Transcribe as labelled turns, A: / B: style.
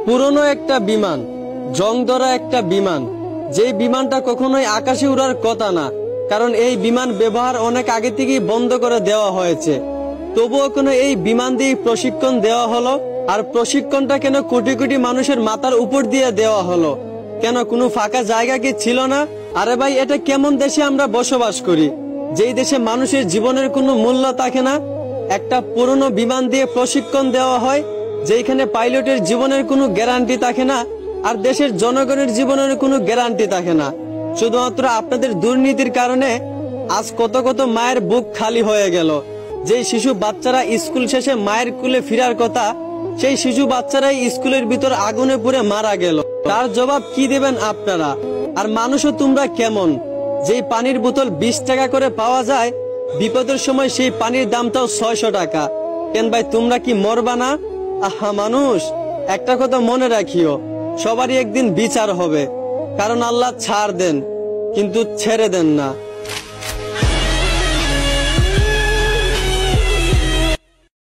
A: পুরনো একটা বিমান, জং ধরা একটা বিমান, যেই বিমানটা কখনোই আকাশে উড়ার কথা না, কারণ এই বিমান ব্যবহার অনেক আগে থেকেই বন্ধ করে দেওয়া হয়েছে। তবুও কেন এই বিমান দিয়ে প্রশিক্ষণ দেওয়া হলো? আর প্রশিক্ষণটা কেন কোটি কোটি মানুষের মাথার উপর দিয়ে দেওয়া হলো? কেন কোনো ফাঁকা জায়গা কি ছিল না? আরে ভাই, এটা কেমন দেশে আমরা বসবাস করি, যেই দেশে মানুষের জীবনের কোনো মূল্য থাকে না? একটা পুরনো বিমান দিয়ে প্রশিক্ষণ দেওয়া হয়, যেখানে পাইলটের জীবনের কোনো গ্যারান্টি থাকে না, আর দেশের জনগণের জীবনের কোনো গ্যারান্টি থাকে না। শুধুমাত্র আপনাদের দুর্নীতির কারণে আজ কত কত মায়ের বুক খালি হয়ে গেল। যেই শিশু বাচ্চারা স্কুল শেষে মায়ের কোলে ফেরার কথা, সেই শিশু বাচ্চারাই স্কুলের ভিতর আগুনে পুড়ে মারা গেল। তার জবাব কি দেবেন আপনারা? আর মানুষও তোমরা কেমন, যেই পানির বোতল 20 টাকা করে পাওয়া যায়, বিপদের সময় সেই পানির দামটাও 600 টাকা। কেন ভাই, তোমরা কি মরবা না? আহা মানুষ, একটা কথা মনে রাখিও, সবারই একদিন বিচার হবে, কারণ আল্লাহ ছাড় দেন কিন্তু ছেড়ে দেন না।